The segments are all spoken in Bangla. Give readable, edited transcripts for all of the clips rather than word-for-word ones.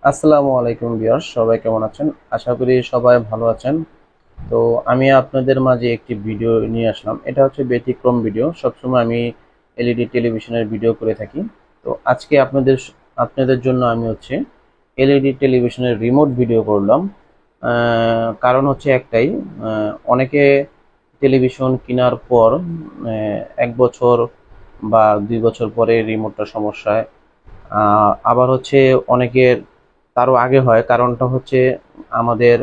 আসসালামু আলাইকুম ভিউয়ার্স, সবাই কেমন আছেন? আশা করি সবাই ভালো আছেন। তো আমি আপনাদের মাঝে একটি ভিডিও নিয়ে আসলাম। এটা হচ্ছে ব্যতিক্রম ভিডিও। সবসময় আমি এলইডি টেলিভিশনের ভিডিও করে থাকি। তো আজকে আপনাদের জন্য আমি হচ্ছে এলইডি টেলিভিশনের রিমোট ভিডিও করলাম। কারণ হচ্ছে একটাই, অনেকে টেলিভিশন কেনার পর 1 বছর বা 2 বছর পরে রিমোটটা সমস্যায়, আবার হচ্ছে অনেকের তারও আগে হয়। কারণটা হচ্ছে আমাদের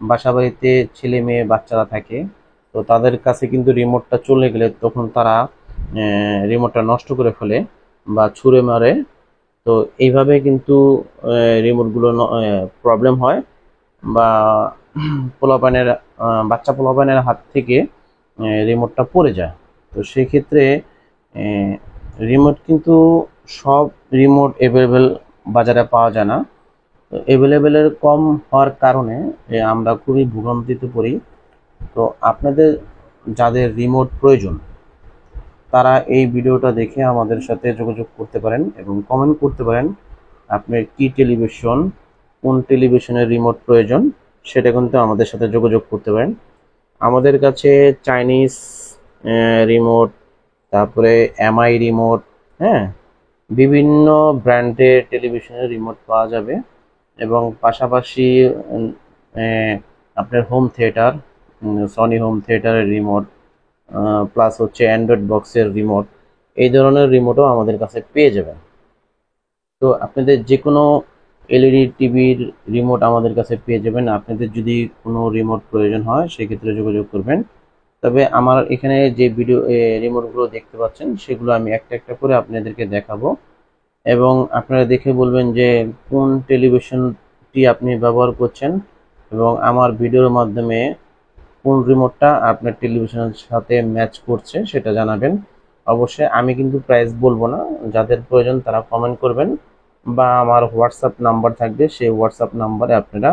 বাসাবাড়িতে ছেলে মেয়ে বাচ্চারা থাকে, তো তাদের কাছে কিন্তু রিমোটটা চলে গেলে তখন তারা রিমোটটা নষ্ট করে ফেলে বা ছুঁড়ে মারে। তো এইভাবে কিন্তু রিমোটগুলো প্রবলেম হয় বা পোলাপানের বাচ্চা পোলাপানের হাত থেকে রিমোটটা পড়ে যায়। তো সেক্ষেত্রে রিমোট কিন্তু সব রিমোট অ্যাভেলেবেল বাজারে পাওয়া যায় না। তো অ্যাভেলেবেলের কম হওয়ার কারণে আমরা খুবই ভোগান্তিতে পড়ি। তো আপনাদের যাদের রিমোট প্রয়োজন তারা এই ভিডিওটা দেখে আমাদের সাথে যোগাযোগ করতে পারেন এবং কমেন্ট করতে পারেন আপনার কি টেলিভিশন, কোন টেলিভিশনের রিমোট প্রয়োজন, সেটা কিন্তু আমাদের সাথে যোগাযোগ করতে পারেন। আমাদের কাছে চাইনিজ রিমোট, তারপরে এমআই রিমোট, হ্যাঁ, বিভিন্ন ব্র্যান্ডের টেলিভিশনের রিমোট পাওয়া যাবে। এবং পাশাপাশি উম, আহ, আপনার হোম থিয়েটার, সনি হোম থিয়েটারের রিমোট, প্লাস হচ্ছে অ্যান্ড্রয়েড বক্সের রিমোট, এই ধরনের রিমোটও আমাদের কাছে পেয়ে যাবেন। তো আপনাদের যে কোনো এলইডি টিভির রিমোট আমাদের কাছে পেয়ে যাবেন। আপনাদের যদি কোনো রিমোট প্রয়োজন হয় সেক্ষেত্রে যোগাযোগ করবেন। তবে আমার এখানে যে ভিডিও রিমোটগুলো দেখতে পাচ্ছেন সেগুলো আমি একটা একটা করে আপনাদেরকে দেখাবো এবং আপনারা দেখে বলবেন যে কোন টেলিভিশনটি আপনি ব্যবহার করছেন এবং আমার ভিডিওর মাধ্যমে কোন রিমোটটা আপনার টেলিভিশনের সাথে ম্যাচ করছে সেটা জানাবেন। অবশ্যই আমি কিন্তু প্রাইস বলবো না, যাদের প্রয়োজন তারা কমেন্ট করবেন বা আমার হোয়াটসঅ্যাপ নাম্বার থাকবে, সেই হোয়াটসঅ্যাপ নাম্বারে আপনারা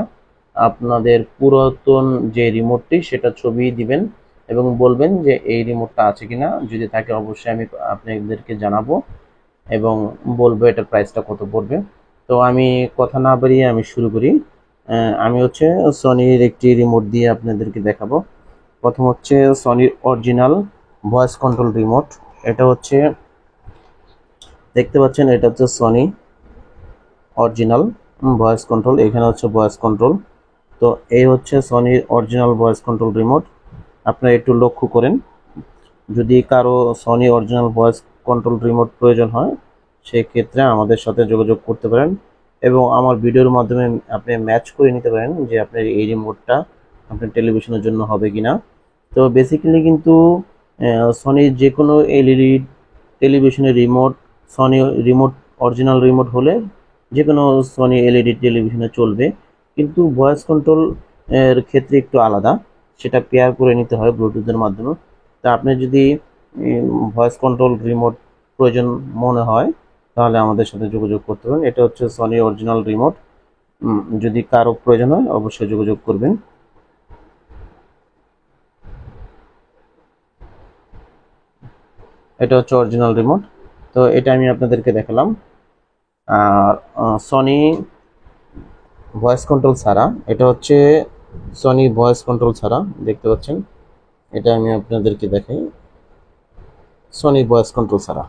আপনাদের পুরাতন যে রিমোটটি সেটা ছবি দিবেন এবং বলবেন যে এই রিমোটটা আছে কিনা। যদি থাকে অবশ্যই আমি আপনাদেরকে জানাবো এবং বলবো এটার প্রাইসটা কত পড়বে। তো আমি কথা না বাড়িয়ে আমি শুরু করি। আমি হচ্ছে সনির একটি রিমোট দিয়ে আপনাদেরকে দেখাবো। প্রথম হচ্ছে সনির অরিজিনাল ভয়েস কন্ট্রোল রিমোট। এটা হচ্ছে দেখতে পাচ্ছেন, এটা হচ্ছে সনি অরিজিনাল ভয়েস কন্ট্রোল। এখানে হচ্ছে ভয়েস কন্ট্রোল। তো এই হচ্ছে সনির অরিজিনাল ভয়েস কন্ট্রোল রিমোট। আপনারা একটু লক্ষ্য করেন, যদি কারো Sony original voice control remote প্রয়োজন হয় সেক্ষেত্রে আমাদের সাথে যোগাযোগ করতে পারেন এবং আমার ভিডিওর মাধ্যমে আপনি ম্যাচ করে নিতে পারেন যে আপনার এই রিমোটটা আপনার টেলিভিশনের জন্য হবে কিনা। তো বেসিক্যালি কিন্তু সনির যে কোনো এলইডি টেলিভিশনের remote, Sony remote original remote হলে যে কোনো সনি এলইডি টেলিভিশনে চলবে, কিন্তু ভয়েস কন্ট্রোল এর ক্ষেত্রে একটু আলাদা। সেটা পেয়ার করে নিতে হয় ব্লুটুথের মাধ্যমে। তা আপনি যদি ভয়েস কন্ট্রোল রিমোট প্রয়োজন মনে হয় তাহলে আমাদের সাথে যোগাযোগ করতে পারেন। এটা হচ্ছে সনি অরিজিনাল রিমোট। যদি কারো প্রয়োজন হয় অবশ্যই যোগাযোগ করবেন। এটা হচ্ছে অরিজিনাল রিমোট। তো এটা আমি আপনাদেরকে দেখালাম। আর সনি ভয়েস কন্ট্রোল ছাড়া, এটা হচ্ছে সনি ভয়েস কন্ট্রোল ছাড়া, দেখতে পাচ্ছেন। এটা আমি আপনাদেরকে দেখাই সনি ভয়েস কন্ট্রোল ছাড়া।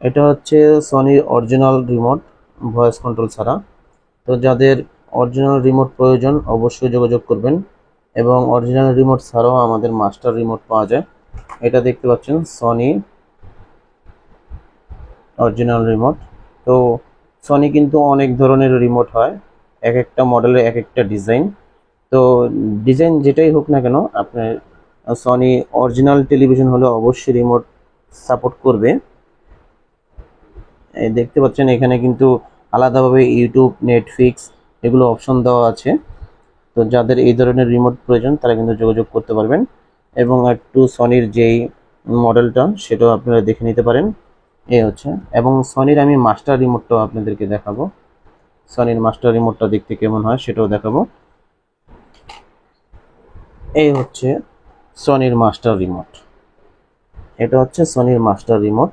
এটা হচ্ছে সনির অরিজিনাল রিমোট ভয়েস কন্ট্রোল ছাড়া। তো যাদের অরিজিনাল রিমোট প্রয়োজন অবশ্যই যোগাযোগ করবেন এবং অরিজিনাল রিমোট ছাড়াও আমাদের মাস্টার রিমোট পাওয়া যায়। এটা দেখতে পাচ্ছেন সনি অরিজিনাল রিমোট। তো সনি কিন্তু অনেক ধরনের রিমোট হয়, এক একটা মডেলের এক একটা ডিজাইন। তো ডিজাইন যেটাই হোক না কেন, আপনার সনি অরিজিনাল টেলিভিশন হলে অবশ্যই রিমোট সাপোর্ট করবে। এই দেখতে পাচ্ছেন এখানে কিন্তু আলাদাভাবে ইউটিউব, নেটফ্লিক্স এগুলো অপশন দেওয়া আছে। তো যাদের এই ধরনের রিমোট প্রয়োজন তারা কিন্তু যোগাযোগ করতে পারবেন এবং একটু সনির যেই মডেলটা সেটাও আপনারা দেখে নিতে পারেন। এই হচ্ছে, এবং সনির আমি মাস্টার রিমোটটাও আপনাদেরকে দেখাবো। সনির মাস্টার রিমোটটা দেখতে কেমন হয় সেটাও দেখাবো। এই হচ্ছে সনির মাস্টার রিমোট। এটা হচ্ছে সনির মাস্টার রিমোট।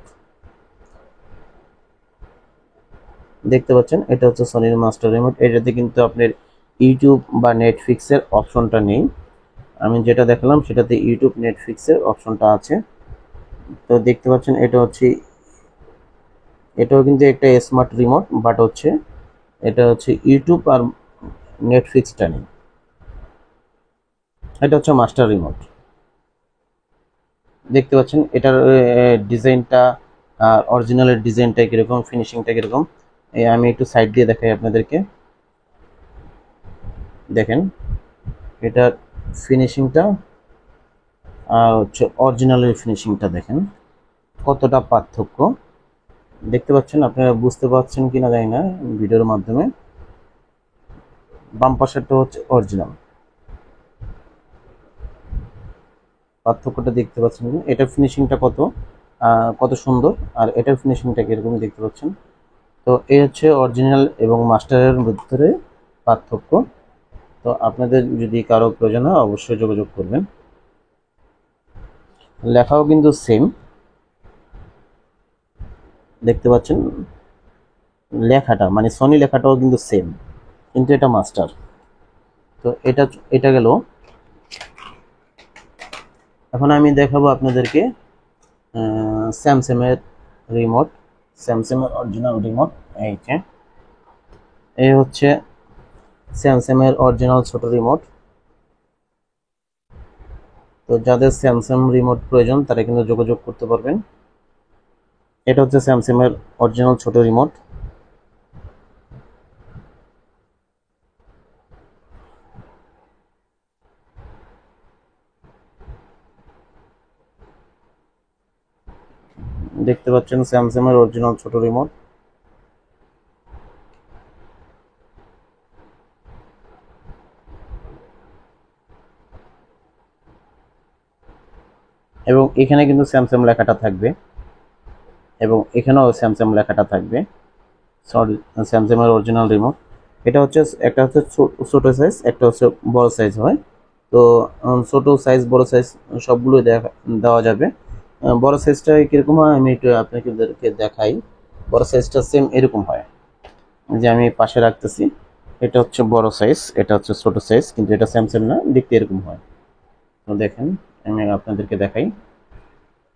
দেখতে পাচ্ছেন এটা হচ্ছে সনির মাস্টার রিমোট। এটাতে কিন্তু আপনার ইউটিউব বা নেটফ্লিক্সের অপশনটা নেই। আমি যেটা দেখালাম সেটাতে ইউটিউব নেটফ্লিক্সের অপশনটা আছে। তো দেখতে পাচ্ছেন এটাও কিন্তু একটা স্মার্ট রিমোট, বাট হচ্ছে এটা হচ্ছে ইউটিউব আর নেটফ্লিক্সটা নেই। এটা হচ্ছে মাস্টার রিমোট। দেখতে পাচ্ছেন এটার ডিজাইনটা আর অরিজিনালের ডিজাইনটা কীরকম, ফিনিশিংটা কীরকম, আমি একটু সাইড দিয়ে দেখাই আপনাদেরকে। দেখেন এটার ফিনিশিংটা আর হচ্ছে অরিজিনালের ফিনিশিংটা দেখেন কতটা পার্থক্য। দেখতে পাচ্ছেন, আপনারা বুঝতে পারছেন কিনা জানি না ভিডিওর মাধ্যমে। বাম পাশেরটা হচ্ছে অরিজিনাল, পার্থক্যটা দেখতে পাচ্ছেন। এটার ফিনিশিংটা কত সুন্দর, আর এটার ফিনিশিংটা কিরকম দেখতে পাচ্ছেন। তো এই হচ্ছে অরিজিনাল এবং মাস্টারের ভিতরে পার্থক্য। তো আপনাদের যদি কারো প্রয়োজন হয় অবশ্যই যোগাযোগ করবেন। লেখাও কিন্তু সেম, দেখতে পাচ্ছেন লেখাটা মানে সনি লেখাটাও কিন্তু সেম, কিন্তু এটা মাস্টার। তো এটা এটা গেল। এখন আমি দেখাবো আপনাদেরকে স্যামসাংয়ের রিমোট, স্যামসাংয়ের অরিজিনাল রিমোট। এই হচ্ছে স্যামসাংয়ের অরিজিনাল ছোট রিমোট। তো যাদের স্যামসাং রিমোট প্রয়োজন তারা কিন্তু যোগাযোগ করতে পারবেন। এটা হচ্ছে স্যামসাংয়ের অরিজিনাল ছোট রিমোট। দেখতে পাচ্ছেন স্যামসাংয়ের অরিজিনাল ছোট রিমোট। এবং এখানে কিন্তু স্যামসাং লেখাটা থাকবে, এবং এখানেও স্যামসাং লেখাটা থাকবে। সরি, স্যামসাংয়ের অরিজিনাল রিমোট। এটা হচ্ছে একটা হচ্ছে ছোট সাইজ, একটা হচ্ছে বড় সাইজ হয়। তো ছোট সাইজ বড় সাইজ সবগুলো দেওয়া যাবে। বড় সাইজটা কিরকম হয় আমি একটু আপনাদেরকে দেখাই। বড় সাইজটা সেম এরকম হয়, যে আমি পাশে রাখতেছি। এটা হচ্ছে বড় সাইজ, এটা হচ্ছে ছোট সাইজ, কিন্তু এটা স্যামসাং না, দেখতে এরকম হয়। তো দেখেন আমি আপনাদেরকে দেখাই।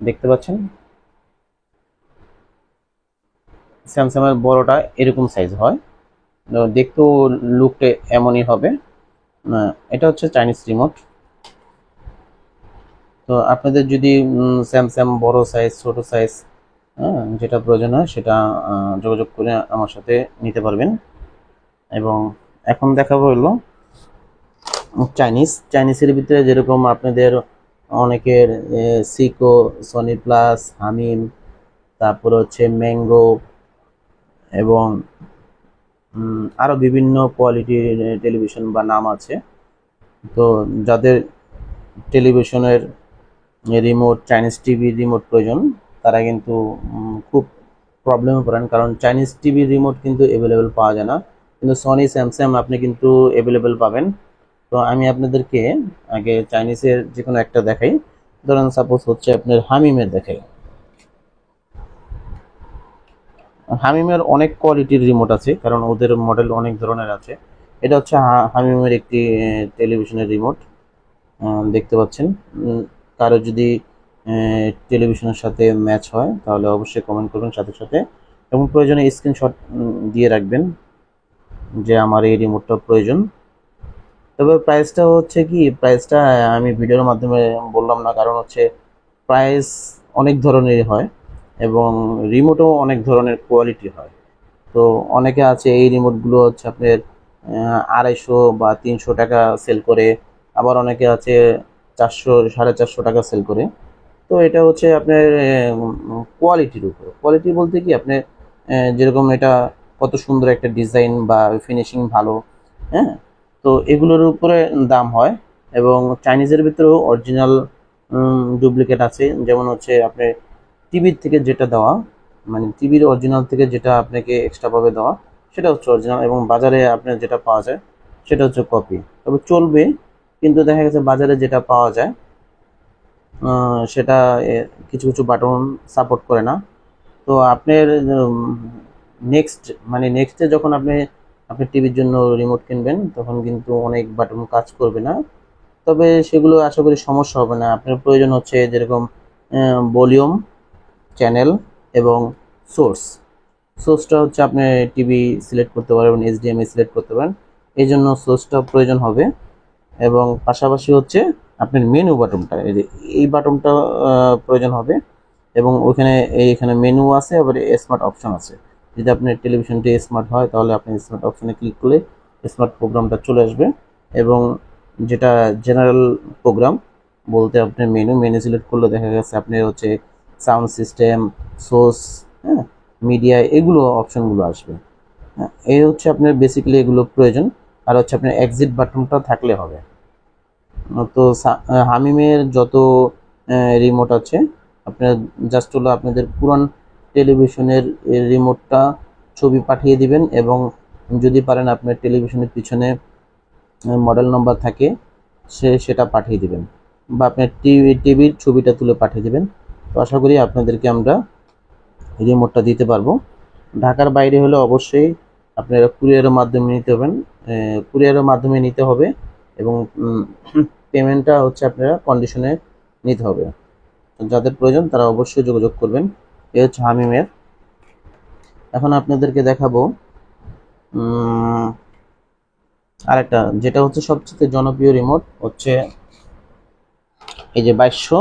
দেখতে পাচ্ছেন স্যামসাংয়ের বড়টা এরকম সাইজ হয়, দেখতেও লুকটা এমনই হবে। এটা হচ্ছে চাইনিজ রিমোট। তো আপনাদের যদি স্যামসাং বড় সাইজ ছোট সাইজ যেটা প্রয়োজন হয় সেটা যোগাযোগ করে আমার সাথে নিতে পারবেন। এবং এখন দেখাবো হলো চাইনিজের ভিতরে যেরকম আপনাদের অনেকের সিকো, সনি প্লাস, হামিম, তারপর হচ্ছে ম্যাঙ্গো, এবং আরও বিভিন্ন কোয়ালিটির টেলিভিশন বা নাম আছে। তো যাদের টেলিভিশনের রিমোট, চাইনিজ টিভির রিমোট প্রয়োজন তারা কিন্তু খুব প্রবলেমে পড়েন, কারণ চাইনিজ টিভির রিমোট কিন্তু অ্যাভেলেবেল পাওয়া যায় না, কিন্তু সনি স্যামসাং আপনি কিন্তু অ্যাভেলেবেল পাবেন। তো আমি আপনাদেরকে আগে চাইনিজের যে কোনো একটা দেখাই। ধরেন সাপোজ হচ্ছে আপনার হামিমের দেখাই। হামিমের অনেক কোয়ালিটির রিমোট আছে, কারণ ওদের মডেল অনেক ধরনের আছে। এটা হচ্ছে হামিমের একটি টেলিভিশনের রিমোট। দেখতে পাচ্ছেন। কারো যদি টেলিভিশনের সাথে ম্যাচ হয় তাহলে অবশ্যই কমেন্ট করবেন সাথে সাথে, এবং প্রয়োজনে স্ক্রিনশট দিয়ে রাখবেন যে আমার এই রিমোটটা প্রয়োজন। তবে প্রাইসটা হচ্ছে কি, প্রাইসটা আমি ভিডিওর মাধ্যমে বললাম না, কারণ হচ্ছে প্রাইস অনেক ধরনেরই হয় এবং রিমোটও অনেক ধরনের কোয়ালিটি হয়। তো অনেকে আছে এই রিমোটগুলো হচ্ছে আপনার 250 বা 300 টাকা সেল করে, আবার অনেকে আছে 400 450 টাকা সেল করে। তো এটা হচ্ছে আপনার কোয়ালিটির উপর। কোয়ালিটি বলতে কি আপনি যেরকম এটা কত সুন্দর একটা ডিজাইন বা ফিনিশিং ভালো, হ্যাঁ, তো এগুলোর উপরে দাম হয়। এবং চাইনিজের ভিতরেও অরিজিনাল ডুপ্লিকেট আছে, যেমন হচ্ছে আপনার টিভির থেকে যেটা দেওয়া, মানে টিভির অরিজিনাল থেকে যেটা আপনাকে এক্সট্রাভাবে দেওয়া সেটা হচ্ছে অরিজিনাল, এবং বাজারে আপনার যেটা পাওয়া যায় সেটা হচ্ছে কপি। তবে চলবে, কিন্তু দেখা গেছে বাজারে যেটা পাওয়া যায় সেটা কিছু কিছু বাটন সাপোর্ট করে না। তো আপনার নেক্সটে যখন আপনি টিভির জন্য রিমোট কিনবেন তখন কিন্তু অনেক বাটন কাজ করবে না, তবে সেগুলো আশা করি সমস্যা হবে না। আপনার প্রয়োজন হচ্ছে যেরকম ভলিউম, চ্যানেল এবং সোর্স। সোর্সটা হচ্ছে আপনি টিভি সিলেক্ট করতে পারবেন, এইচডিএমআই সিলেক্ট করতে পারেন, এই জন্য সোর্সটা প্রয়োজন হবে। এবং পাশাপাশি হচ্ছে আপনার মেনু বাটনটা, এই বাটনটা প্রয়োজন হবে। এবং এখানে মেনু আছে, আবার স্মার্ট অপশন আছে। যদি আপনার টেলিভিশনটি স্মার্ট হয় তাহলে আপনি স্মার্ট অপশনে ক্লিক করলে স্মার্ট প্রোগ্রামটা চলে আসবে। এবং যেটা জেনারেল প্রোগ্রাম বলতে আপনি মেনু সিলেক্ট করলে দেখা গেছে আপনার হচ্ছে সাউন্ড সিস্টেম, সোর্স, হ্যাঁ, মিডিয়া, এগুলো অপশনগুলো আসবে। হ্যাঁ, এই হচ্ছে আপনার বেসিক্যালি এগুলো প্রয়োজন। আর হচ্ছে আপনার এক্সিট বাটনটা থাকলে হবে। তো হামিমের যত রিমোট আছে আপনার জাস্ট হলো আপনাদের পুরান টেলিভিশনের রিমোটটা ছবি পাঠিয়ে দিবেন, এবং যদি পারেন আপনার টেলিভিশনের পিছনে মডেল নাম্বার থাকে সেটা পাঠিয়ে দিবেন, বা আপনার টিভির ছবিটা তুলে পাঠিয়ে দিবেন। তো আশা করি আপনাদেরকে আমরা রিমোটটা দিতে পারবো। ঢাকার বাইরে হলে অবশ্যই আপনারা কুরিয়ারের মাধ্যমে নিতে হবে, এবং পেমেন্টটা হচ্ছে আপনারা কন্ডিশনে নিতে হবে। যাদের প্রয়োজন তারা অবশ্যই যোগাযোগ করবেন। এই হচ্ছে হামিমের। এখন আপনাদেরকে দেখাবো আরেকটা, যেটা হচ্ছে সবচেয়ে জনপ্রিয় রিমোট, হচ্ছে এই যে 2200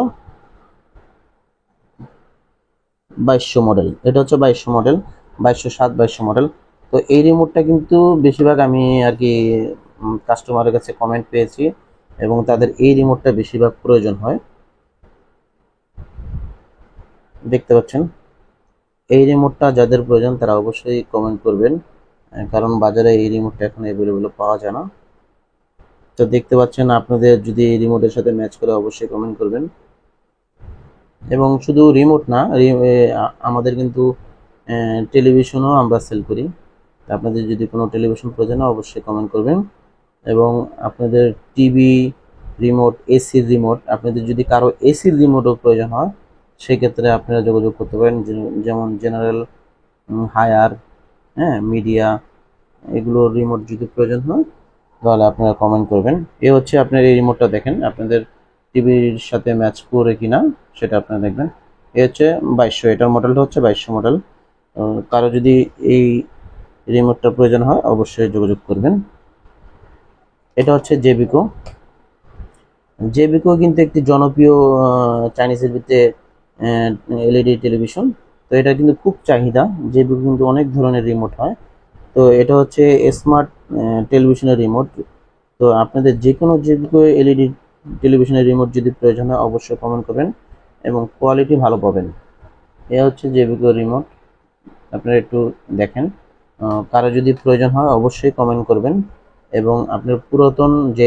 মডেল। এটা হচ্ছে 2200 মডেল, 2207, 2200 মডেল। তো এই রিমোটটা কিন্তু বেশিরভাগ আমি আর কি কাস্টমারের কাছে কমেন্ট পেয়েছি, এবং তাদের এই রিমোটটা বেশিরভাগ প্রয়োজন হয়। দেখতে পাচ্ছেন, এই রিমোটটা যাদের প্রয়োজন তারা অবশ্যই কমেন্ট করবেন, কারণ বাজারে এই রিমোটটা এখন অ্যাভেলেবল পাওয়া যায় না। তো দেখতে পাচ্ছেন, আপনাদের যদি এই রিমোটের সাথে ম্যাচ করে অবশ্যই কমেন্ট করবেন। এবং শুধু রিমোট না, আমাদের কিন্তু টেলিভিশনও আমরা সেল করি। আপনাদের যদি কোনো টেলিভিশন প্রয়োজন হয় অবশ্যই কমেন্ট করবেন। এবং আপনাদের টিভি রিমোট, এসি রিমোট, আপনাদের যদি কারো এসি রিমোটও প্রয়োজন হয় সেক্ষেত্রে আপনারা যোগাযোগ করতে পারেন, যেমন জেনারেল, হায়ার, হ্যাঁ, মিডিয়া, এগুলোর রিমোট যদি প্রয়োজন হয় তাহলে আপনারা কমেন্ট করবেন। এ হচ্ছে আপনার এই রিমোটটা, দেখেন আপনাদের টিভির সাথে ম্যাচ করে কিনা সেটা আপনারা দেখবেন। এ হচ্ছে 2200, এটার মডেলটা হচ্ছে 2200 মডেল। কারো যদি এই রিমোটটা প্রয়োজন হয় অবশ্যই যোগাযোগ করবেন। এটা হচ্ছে জেবিকো। কিন্তু একটি জনপ্রিয় চাইনিজের ভিতরে এলইডি টেলিভিশন। তো এটা কিন্তু খুব চাহিদা। জেবিকো কিন্তু অনেক ধরনের রিমোট হয়। তো এটা হচ্ছে স্মার্ট টেলিভিশনের রিমোট। তো আপনাদের যে কোনো এলইডি টেলিভিশনের রিমোট যদি প্রয়োজন হয় অবশ্যই কমেন্ট করবেন, এবং কোয়ালিটি ভালো পাবেন। এ হচ্ছে জেবিকো রিমোট, আপনারা একটু দেখেন। কারো যদি প্রয়োজন হয় অবশ্যই কমেন্ট করবেন, এবং আপনার পুরাতন যে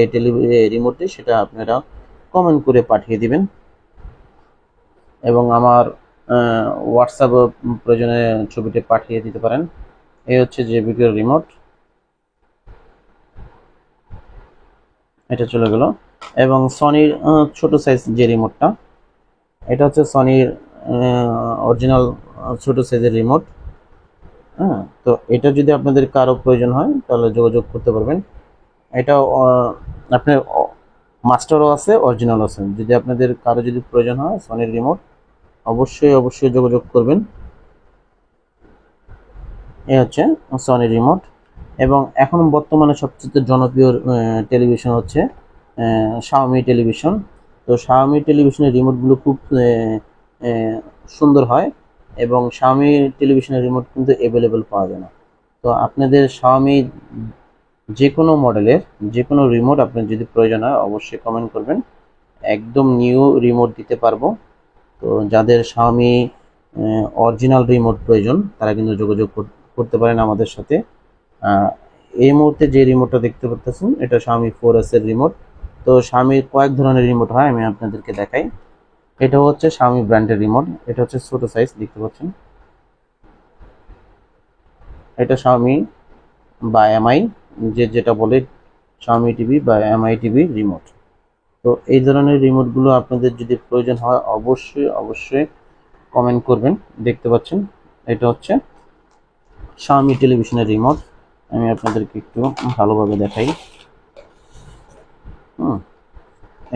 রিমোটটি সেটা আপনারা কমেন্ট করে পাঠিয়ে দিবেন, এবং আমার হোয়াটসঅ্যাপে প্রয়োজনে ছবিটি পাঠিয়ে দিতে পারেন। এই হচ্ছে জেবিকো রিমোট, এটা চলে গেল। এবং সনির ছোট সাইজ যে রিমোটটা, এটা হচ্ছে সনির অরিজিনাল ছোট সাইজের রিমোট। হ্যাঁ, তো এটা যদি আপনাদের কারো প্রয়োজন হয় তাহলে যোগাযোগ করতে পারবেন। এটা আপনার মাস্টারও আছে, অরিজিনাল আছে। যদি আপনাদের কারো যদি প্রয়োজন হয় সনির রিমোট অবশ্যই যোগাযোগ করবেন। এ হচ্ছে সনি রিমোট। এবং এখন বর্তমানে সবচেয়ে জনপ্রিয় টেলিভিশন হচ্ছে শাওমি টেলিভিশন। তো শাওমি টেলিভিশনের রিমোটগুলো খুব সুন্দর হয়, এবং শাওমি টেলিভিশনের রিমোট কিন্তু অ্যাভেলেবেল পাওয়া যায় না। তো আপনাদের শাওমি যে কোনো মডেলের যে কোনো রিমোট আপনার যদি প্রয়োজন হয় অবশ্যই কমেন্ট করবেন, একদম নিউ রিমোট দিতে পারবো। তো যাদের শাওমি অরিজিনাল রিমোট প্রয়োজন তারা কিন্তু যোগাযোগ করতে পারেন আমাদের সাথে। এই মুহূর্তে যে রিমোটটা দেখতে পাচ্ছেন এটা শাওমি 4S এর রিমোট। তো শাওমির কয়েক ধরনের রিমোট হয়, আমি আপনাদেরকে দেখাই। এটা হচ্ছে শাওমি ব্র্যান্ডের রিমোট, এটা হচ্ছে ছোট সাইজ দেখতে পাচ্ছেন। এটা শাওমি বা এমআই, যেটা বলে শাওমি টিভি বা এমআই টিভি রিমোট। তো এই ধরনের রিমোটগুলো আপনাদের যদি প্রয়োজন হয় অবশ্যই কমেন্ট করবেন। দেখতে পাচ্ছেন এটা হচ্ছে Xiaomi টেলিভিশনের রিমোট। আমি আপনাদেরকে একটু ভালোভাবে দেখাই।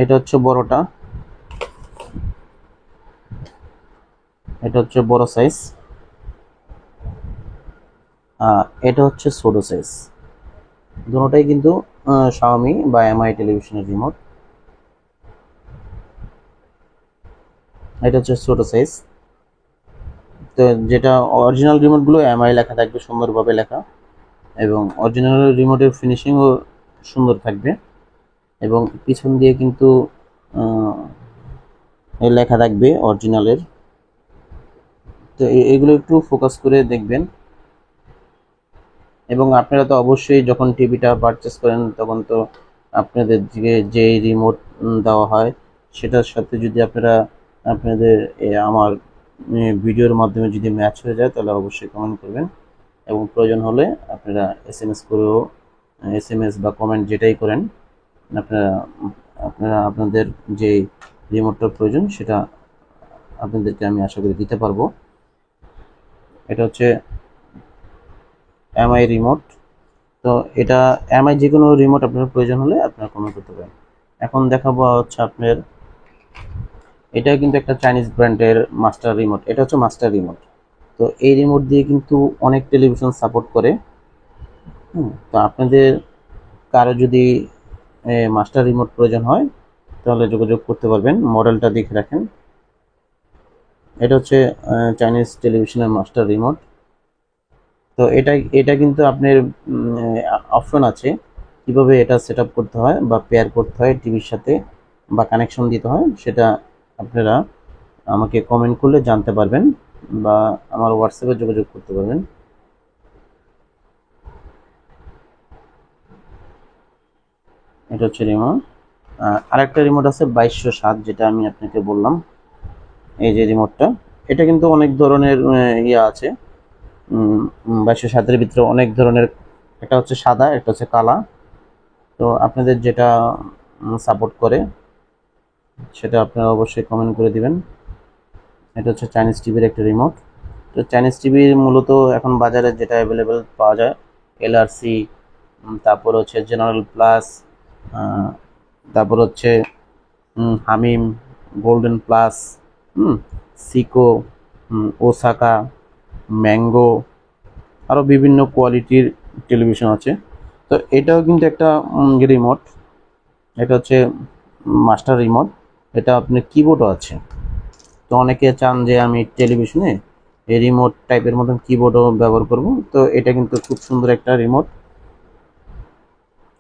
এটা হচ্ছে বড়টা, এটা হচ্ছে বড় সাইজ, এটা হচ্ছে ছোট সাইজ। দুটোটাই কিন্তু Xiaomi বা MI টেলিভিশনের রিমোট। এটা হচ্ছে ছোট সাইজ। তো যেটা অরিজিনাল রিমোটগুলো MI লেখা থাকবে, সুন্দরভাবে লেখা, এবং অরিজিনাল রিমোটের ফিনিশিংও সুন্দর থাকবে, এবং পিছন দিয়ে কিন্তু লেখা থাকবে অরিজিনালের। তো এগুলো একটু ফোকাস করে দেখবেন। এবং আপনারা তো অবশ্যই যখন টিভিটা পারচেস করেন তখন তো আপনাদের যে রিমোট দেওয়া হয় সেটার সাথে যদি আপনারা আপনাদের আমার ভিডিওর মাধ্যমে যদি ম্যাচ হয়ে যায় তাহলে অবশ্যই কমেন্ট করবেন, এবং প্রয়োজন হলে আপনারা SMS করেও, SMS বা কমেন্ট যেটাই করেন, আপনারা আপনারা আপনাদের যে রিমোটটার প্রয়োজন সেটা আপনাদেরকে আমি আশা করি দিতে পারবো। এটা হচ্ছে MI রিমোট। তো এটা MI যে কোনো রিমোট আপনার প্রয়োজন হলে আপনারা কমেন্ট করতে পারেন। এখন দেখাবো হচ্ছে আপনার, এটা কিন্তু একটা চাইনিজ ব্র্যান্ডের মাস্টার রিমোট। এটা হচ্ছে মাস্টার রিমোট। তো এই রিমোট দিয়ে কিন্তু অনেক টেলিভিশন সাপোর্ট করে। তো আপনাদের কারো যদি মাস্টার রিমোট প্রয়োজন হয় তাহলে যোগাযোগ করতে পারবেন। মডেলটা দেখে রাখেন। এটা হচ্ছে চাইনিজ টেলিভিশনের মাস্টার রিমোট। তো এটা কিন্তু আপনার অপশন আছে কিভাবে এটা সেট আপ করতে হয় বা পেয়ার করতে হয় টিভির সাথে, বা কানেকশন দিতে হয়, সেটা আপনারা আমাকে কমেন্ট করলে জানতে পারবেন, বা আমার হোয়াটসঅ্যাপে যোগাযোগ করতে পারবেন। এটা হচ্ছে রিমোট। আরেকটা রিমোট আছে 2207, যেটা আমি আপনাকে বললাম, এই যে রিমোটটা। এটা কিন্তু অনেক ধরনের ইয়ে আছে। 2207-এর ভিতরে অনেক ধরনের, একটা হচ্ছে সাদা, একটা হচ্ছে কালা। তো আপনাদের যেটা সাপোর্ট করে সেটা আপনারা অবশ্যই কমেন্ট করে দিবেন। এটা হচ্ছে চাইনিজ টিভির একটা রিমোট। তো চাইনিজ টিভির মূলত এখন বাজারে যেটা অ্যাভেলেবেল পাওয়া যায়, LRC, তারপর হচ্ছে জেনারেল প্লাস, তারপর হচ্ছে হামিম, গোল্ডেন প্লাস, সিকো, ওসাকা, ম্যাঙ্গো, আরও বিভিন্ন কোয়ালিটির টেলিভিশন আছে। তো এটাও কিন্তু একটা রিমোট। এটা হচ্ছে মাস্টার রিমোট। এটা আপনার কিবোর্ডও আছে। তো অনেকে চান যে আমি টেলিভিশনে এই রিমোট টাইপের মতন কিবোর্ডও ব্যবহার করব। তো এটা কিন্তু খুব সুন্দর একটা রিমোট।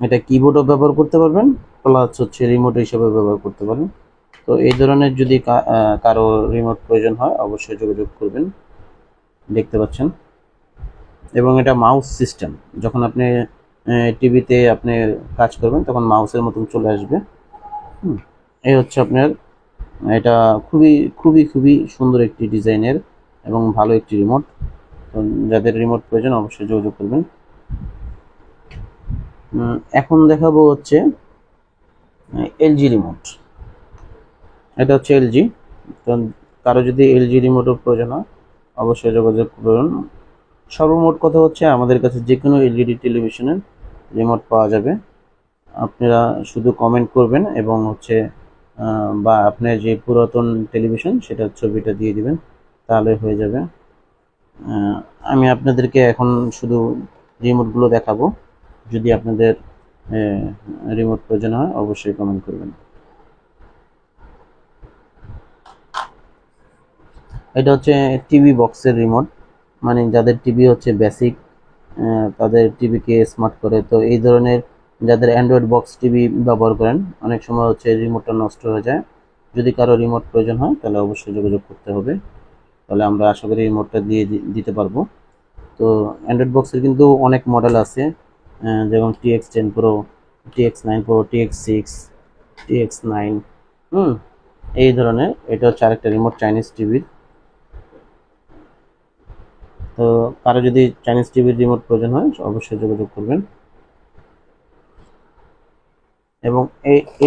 এটা কিবোর্ডও ব্যবহার করতে পারবেন, প্লাস হচ্ছে রিমোট হিসেবে ব্যবহার করতে পারেন। তো এই ধরনের যদি কারো রিমোট প্রয়োজন হয় অবশ্যই যোগাযোগ করবেন। দেখতে পাচ্ছেন, এবং এটা মাউস সিস্টেম। যখন আপনি টিভিতে আপনি কাজ করবেন তখন মাউসের মতন চলে আসবে। এই হচ্ছে আপনার, এটা খুবই খুবই খুবই সুন্দর একটি ডিজাইনের এবং ভালো একটি রিমোট। তো যাদের রিমোট প্রয়োজন অবশ্যই যোগাযোগ করবেন। এখন দেখাবো হচ্ছে LG রিমোট। এটা হচ্ছে LG। তো কারো যদি LG রিমোটের প্রয়োজন হয় অবশ্যই যোগাযোগ করুন। সর্বমোট কথা হচ্ছে আমাদের কাছে যে কোনো LED টেলিভিশনের রিমোট পাওয়া যাবে। আপনারা শুধু কমেন্ট করবেন এবং হচ্ছে বা আপনার যে পুরাতন টেলিভিশন সেটার ছবিটা দিয়ে দিবেন, তাহলে হয়ে যাবে। আমি আপনাদেরকে এখন শুধু রিমোটগুলো দেখাবো। যদি আপনাদের রিমোট প্রয়োজন হয় অবশ্যই কমেন্ট করবেন। এটা হচ্ছে টিভি বক্সের রিমোট, মানে যাদের টিভি হচ্ছে বেসিক, তাদের টিভিকে স্মার্ট করে। তো এই ধরনের যাদের অ্যান্ড্রয়েড বক্স টিভি ব্যবহার করেন অনেক সময় হচ্ছে রিমোটটা নষ্ট হয়ে যায়। যদি কারো রিমোট প্রয়োজন হয় তাহলে অবশ্যই যোগাযোগ করতে হবে, তাহলে আমরা আশা করি রিমোটটা দিয়ে দিতে পারবো। তো অ্যান্ড্রয়েড বক্সের কিন্তু অনেক মডেল আছে, যেমন TX10 Pro, TX9 Pro, TX6, TX9, এই ধরনের। এটা হচ্ছে আরেকটা রিমোট চাইনিজ টিভির। তো কারো যদি চাইনিজ টিভির রিমোট প্রয়োজন হয় অবশ্যই যোগাযোগ করবেন। এবং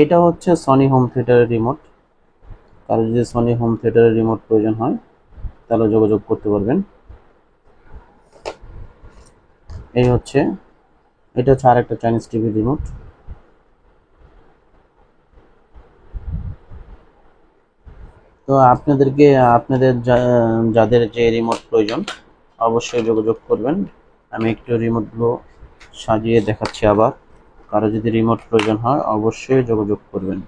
এটা হচ্ছে সনি হোম থিয়েটারের রিমোট। কারো যদি সনি হোম থিয়েটারের রিমোট প্রয়োজন হয় তাহলে যোগাযোগ করতে পারবেন। এই হচ্ছে, এটা হচ্ছে আরেকটা চাইনিজ টিভি রিমোট। তো আপনাদের যাদের যে রিমোট প্রয়োজন অবশ্যই যোগাযোগ করবেন। আমি একটু রিমোটগুলো সাজিয়ে দেখাচ্ছি আবার। কারো যদি রিমোট প্রয়োজন হয় অবশ্যই যোগাযোগ করবেন।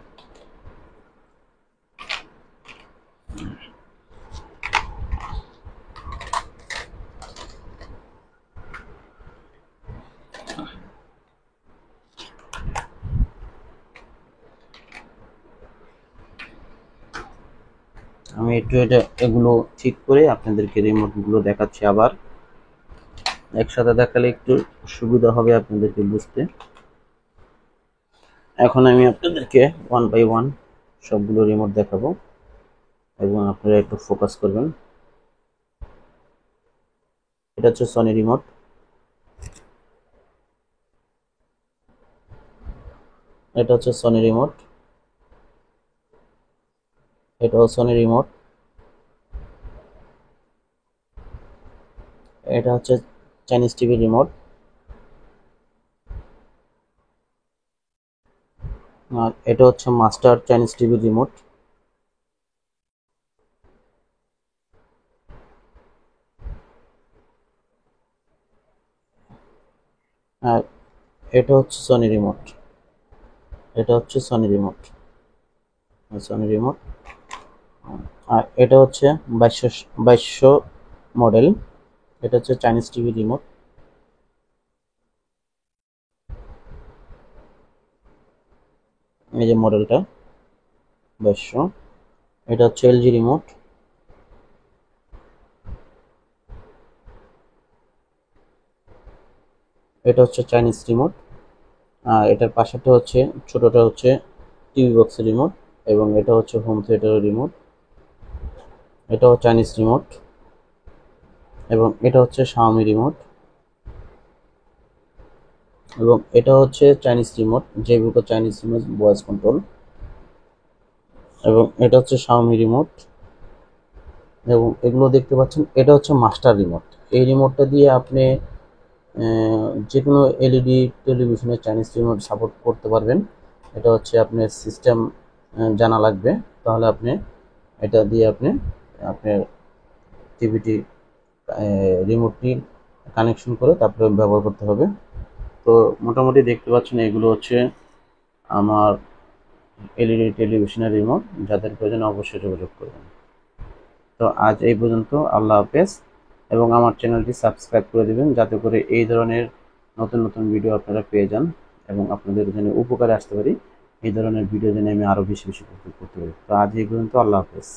আমি একটু এগুলো ঠিক করে আপনাদেরকে রিমোটগুলো দেখাচ্ছি আবার। একসাথে দেখালে একটু সুবিধা হবে আপনাদেরকে বুঝতে। এখন আমি আপনাদেরকে ওয়ান বাই ওয়ান সবগুলো রিমোট দেখাবো এবং আপনারা একটু ফোকাস করবেন। এটা হচ্ছে সনি রিমোট। এটা হচ্ছে সনি রিমোট। এটাও সনি রিমোট। এটা হচ্ছে চাইনিজ টিভি রিমোট। আর এটা হচ্ছে মাস্টার চাইনিজ টিভি রিমোট। আর এটা হচ্ছে সনি রিমোট। এটা হচ্ছে সনি রিমোট। Sony remote. আর এটা হচ্ছে 2200 মডেল। এটা হচ্ছে চাইনিজ টিভি রিমোট। এই যে মডেলটা 2200। এটা হচ্ছে এলজি রিমোট। এটা হচ্ছে চাইনিজ রিমোট। আর এটার পাশেরটা হচ্ছে, ছোটটা হচ্ছে টিভি বক্সের রিমোট এবং এটা হচ্ছে হোম থিয়েটারের রিমোট। এটাও চাইনিজ রিমোট এবং এটা হচ্ছে শাওমি রিমোট এবং এটা হচ্ছে চাইনিজ রিমোট, যেগুলো চাইনিজ রিমোট ভয়েস কন্ট্রোল। এবং এটা হচ্ছে শাওমি রিমোট এবং এগুলো দেখতে পাচ্ছেন, এটা হচ্ছে মাস্টার রিমোট। এই রিমোটটা দিয়ে আপনি যে কোনো এলইডি টেলিভিশনের চাইনিজ রিমোট সাপোর্ট করতে পারবেন। এটা হচ্ছে আপনার সিস্টেম জানা লাগবে, তাহলে আপনি এটা দিয়ে আপনি আপনার টিভিটি রিমোটটি কানেকশন করে তারপরে ব্যবহার করতে হবে। তো মোটামুটি দেখতে পাচ্ছেন এগুলো হচ্ছে আমার এলইডি টেলিভিশনের রিমোট। যাদের প্রয়োজন অবশ্যই যোগাযোগ করবেন। তো আজ এই পর্যন্ত। আল্লাহ হাফেজ। এবং আমার চ্যানেলটি সাবস্ক্রাইব করে দিবেন যাতে করে এই ধরনের নতুন নতুন ভিডিও আপনারা পেয়ে যান এবং আপনাদের যেন উপকারে আসতে পারি। এই ধরনের ভিডিও যেন আমি আরও বেশি বেশি করতে পারি। তো আজ এই পর্যন্ত। আল্লাহ হাফেজ।